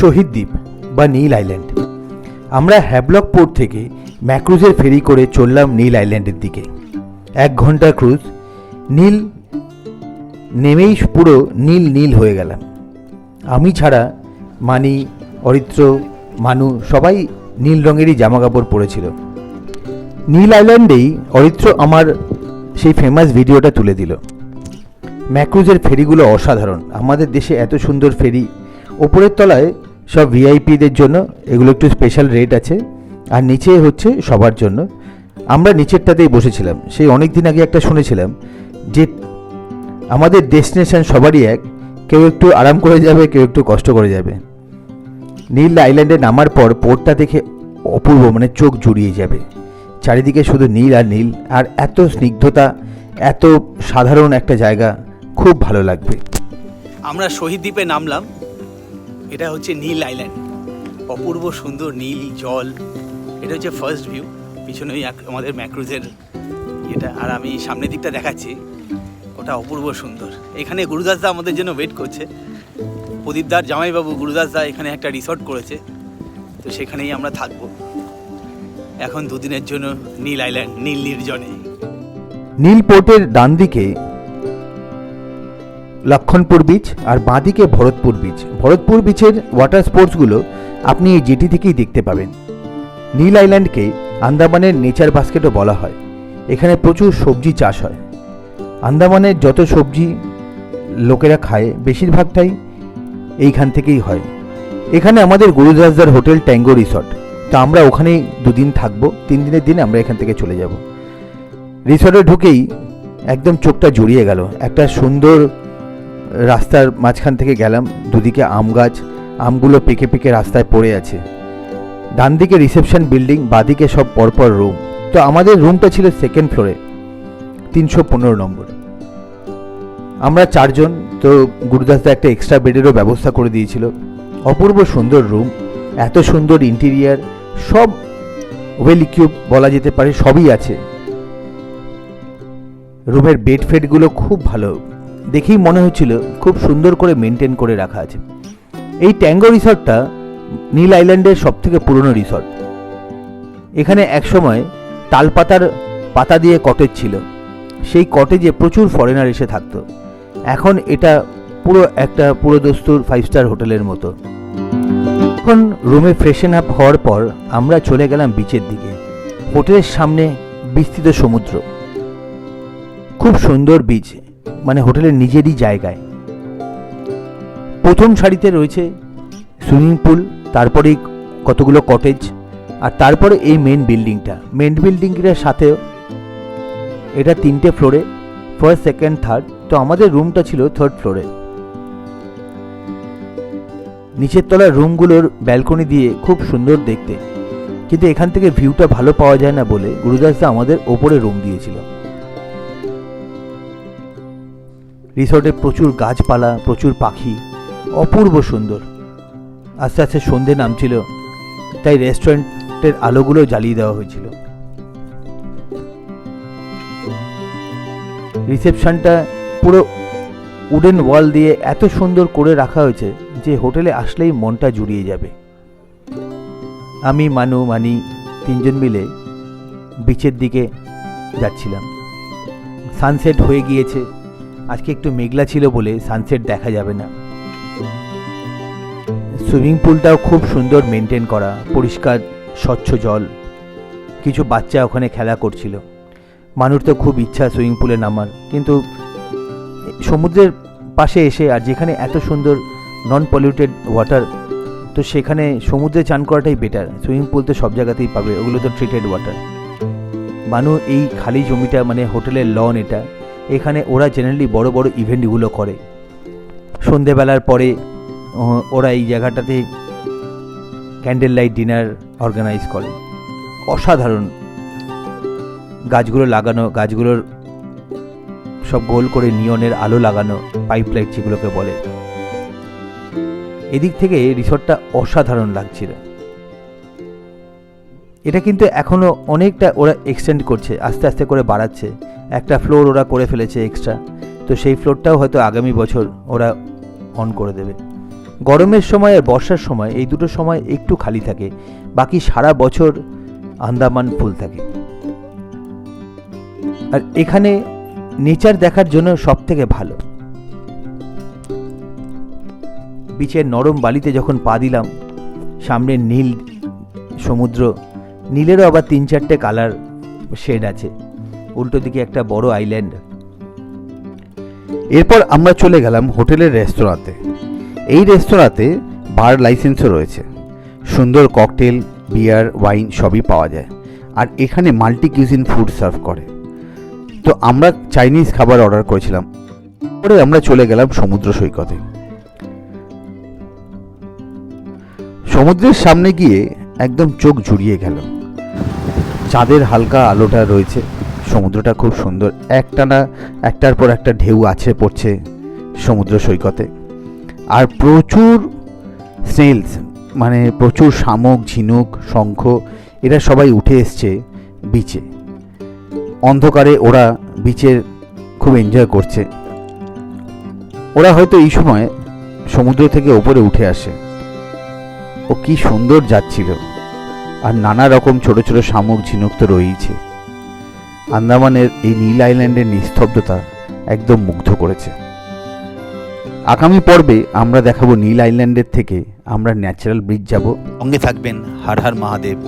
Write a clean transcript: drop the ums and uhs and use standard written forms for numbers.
শহীদ দ্বীপ বা নীল আইল্যান্ড। আমরা হ্যাভলক পোর্ট থেকে ম্যাক্রুজের ফেরি করে চললাম নীল আইল্যান্ডের দিকে। 1 ঘন্টার ক্রুজ। নীল নেমেই পুরো নীল নীল হয়ে গেলাম। আমি ছাড়া মানি, অরিত্র, মানু সবাই নীল রঙেরই জামাকাপড় পরেছিল। নীল আইল্যান্ডেই অরিত্র আমার সেই ফেমাস ভিডিওটা তুলে দিল। ম্যাক্রুজের ফেরিগুলো অসাধারণ। আমাদের দেশে এত সুন্দর ফেরি, ওপরের তলায় সব ভিআইপিদের জন্য, এগুলো একটু স্পেশাল রেট আছে, আর নিচে হচ্ছে সবার জন্য। আমরা নিচেরটাতেই বসেছিলাম। সেই অনেক দিন আগে একটা শুনেছিলাম যে আমাদের ডেস্টিনেশন সবারই এক, কেউ একটু আরাম করে যাবে, কেউ একটু কষ্ট করে যাবে। নীল আইল্যান্ডে নামার পর পোর্টটা দেখে অপূর্ব, মানে চোখ জুড়িয়ে যাবে। চারিদিকে শুধু নীল আর নীল, আর এত স্নিগ্ধতা, এত সাধারণ একটা জায়গা, খুব ভালো লাগবে। আমরা শহীদ দ্বীপে নামলাম। এটা হচ্ছে নীল আইল্যান্ড, অপূর্ব সুন্দর নীল জল। এটা হচ্ছে ফার্স্ট ভিউ। পিছনেই আমাদের ম্যাক্রুজের এটা, আর আমি সামনের দিকটা দেখাচ্ছি, ওটা অপূর্ব সুন্দর। এখানে গুরুদাসদা আমাদের জন্য ওয়েট করছে। প্রদীপদার জামাইবাবু গুরুদাসদা এখানে একটা রিসর্ট করেছে, তো সেখানেই আমরা থাকবো এখন 2 দিনের জন্য নীল আইল্যান্ড, নীল নির্জনে। নীল পোর্টের ডান দিকে লক্ষণপুর বিচ আর বাঁ দিকে ভরতপুর বিচ। ভরতপুর বিচের ওয়াটার স্পোর্টসগুলো আপনি এই জেটি থেকেই দেখতে পাবেন। নীল আইল্যান্ডকে আন্দামানের নেচার বাস্কেটও বলা হয়। এখানে প্রচুর সবজি চাষ হয়। আন্দামানের যত সবজি লোকেরা খায় বেশিরভাগটাই এইখান থেকেই হয়। এখানে আমাদের গুরুদাসদার হোটেল ট্যাঙ্গো রিসর্ট, তো আমরা ওখানেই 2 দিন থাকবো। 3 দিনের দিনে আমরা এখান থেকে চলে যাব। রিসর্টে ঢুকেই একদম চোখটা জড়িয়ে গেল। একটা সুন্দর রাস্তার মাঝখান থেকে গেলাম, দুদিকে আম গাছ, আমগুলো পেকে পেকে রাস্তায় পড়ে আছে। ডান দিকে রিসেপশন বিল্ডিং, বাদিকে সব পরপর রুম। তো আমাদের রুমটা ছিল 2nd ফ্লোরে, 315 নম্বর। আমরা 4 জন, তো গুরুদাসদা একটা এক্সট্রা বেডেরও ব্যবস্থা করে দিয়েছিল। অপূর্ব সুন্দর রুম, এত সুন্দর ইন্টেরিয়ার, সব ওয়েল ইকুইপ বলা যেতে পারে, সবই আছে। রুমের বেড ফেডগুলো খুব ভালো, দেখেই মনে হচ্ছিল খুব সুন্দর করে মেনটেন করে রাখা আছে। এই ট্যাঙ্গো রিসর্টটা নীল আইল্যান্ডের সবথেকে পুরনো রিসর্ট। এখানে একসময় তালপাতার পাতা দিয়ে কটেজ ছিল। সেই কটেজে প্রচুর ফরেনার এসে থাকতো। এখন এটা পুরো একটা পুরোদস্তুর 5 স্টার হোটেলের মতো। এখন রুমে ফ্রেশন আপ হওয়ার পর আমরা চলে গেলাম বিচের দিকে। হোটেলের সামনে বিস্তৃত সমুদ্র, খুব সুন্দর বিচ, মানে হোটেলের নিজেরই জায়গায়। প্রথম সারিতে রয়েছে সুইমিং পুল, তারপরেই কতগুলো কটেজ, আর তারপরে এই মেন বিল্ডিংটা। মেন বিল্ডিংটার সাথে এটা 3টে ফ্লোরে, 1st, 2nd, 3rd। তো আমাদের রুমটা ছিল 3rd ফ্লোরে। নিচের তলার রুমগুলোর ব্যালকনি দিয়ে খুব সুন্দর দেখতে, কিন্তু এখান থেকে ভিউটা ভালো পাওয়া যায় না বলে গুরুদাসদা আমাদের ওপরে রুম দিয়েছিল। রিসর্টে প্রচুর গাছপালা, প্রচুর পাখি, অপূর্ব সুন্দর। আস্তে আস্তে সন্ধে নামছিল, তাই রেস্টুরেন্টের আলোগুলো জ্বালিয়ে দেওয়া হয়েছিল। রিসেপশনটা পুরো উডেন ওয়াল দিয়ে এত সুন্দর করে রাখা হয়েছে যে হোটেলে আসলেই মনটা জুড়িয়ে যাবে। আমি, মানু, মানি 3 জন মিলে বিচের দিকে যাচ্ছিলাম। সানসেট হয়ে গিয়েছে। আজকে একটু মেঘলা ছিল বলে সানসেট দেখা যাবে না। সুইমিং পুলটাও খুব সুন্দর মেনটেন করা, পরিষ্কার স্বচ্ছ জল। কিছু বাচ্চা ওখানে খেলা করছিল। মানুষ তো খুব ইচ্ছা সুইমিং পুলে নামার, কিন্তু সমুদ্রের পাশে এসে, আর যেখানে এত সুন্দর নন পলিউটেড ওয়াটার, তো সেখানে সমুদ্রে চান করাটাই বেটার। সুইমিং পুল তো সব জায়গাতেই পাবে, ওগুলো তো ট্রিটেড ওয়াটার। মানু এই খালি জমিটা, মানে হোটেলের লন এটা, এখানে ওরা জেনারেলি বড় বড় ইভেন্টগুলো করে। সন্ধেবেলার পরে ওরা এই জায়গাটাতে ক্যান্ডেল লাইট ডিনার অর্গানাইজ করে। অসাধারণ গাছগুলো লাগানো, গাছগুলোর সব গোল করে নিয়নের আলো লাগানো, পাইপ লাইট যেগুলোকে বলে। এদিক থেকে রিসর্টটা অসাধারণ লাগছিল। এটা কিন্তু এখনো অনেকটা ওরা এক্সটেন্ড করছে, আস্তে আস্তে করে বাড়াচ্ছে। একটা ফ্লোর ওরা করে ফেলেছে এক্সট্রা, তো সেই ফ্লোরটাও হয়তো আগামী বছর ওরা অন করে দেবে। গরমের সময় আর বর্ষার সময় এই দুটো সময় একটু খালি থাকে, বাকি সারা বছর আন্দামান ফুল থাকে। আর এখানে নেচার দেখার জন্য সব থেকে ভালো। বিচের নরম বালিতে যখন পা দিলাম, সামনে নীল সমুদ্র, নীলেরও আবার 3-4টে কালার শেড আছে, উল্টো দিকে একটা বড় আইল্যান্ড। এরপর আমরা চলে গেলাম হোটেলের রেস্তোরাঁতে। এই রেস্তোরাঁতে বার লাইসেন্সও রয়েছে, সুন্দর ককটেল, বিয়ার, ওয়াইন সবই পাওয়া যায়। আর এখানে মাল্টি কিউজিন ফুড সার্ভ করে। তো আমরা চাইনিজ খাবার অর্ডার করেছিলাম। পরে আমরা চলে গেলাম সমুদ্র সৈকতে। সমুদ্রের সামনে গিয়ে একদম চোখ জুড়িয়ে গেল। চাঁদের হালকা আলোটা রয়েছে, সমুদ্রটা খুব সুন্দর, একটার পর একটা ঢেউ আছে পড়ছে সমুদ্র সৈকতে। আর প্রচুর স্নেলস, মানে প্রচুর শামুক, ঝিনুক, শঙ্খ, এরা সবাই উঠে এসছে বিচে। অন্ধকারে ওরা বিচের খুব এনজয় করছে। ওরা হয়তো এই সময় সমুদ্র থেকে ওপরে উঠে আসে। ও কি সুন্দর যাচ্ছিল। আর নানা রকম ছোট ছোট শামুক, ঝিনুক তো রয়েইছে। আন্দামানের এই নীল আইল্যান্ডের নিস্তব্ধতা একদম মুগ্ধ করেছে। আগামী পর্বে আমরা দেখাবো নীল আইল্যান্ডের থেকে আমরা ন্যাচারাল ব্রিজ যাব। সঙ্গে থাকবেন। হর হর মহাদেব।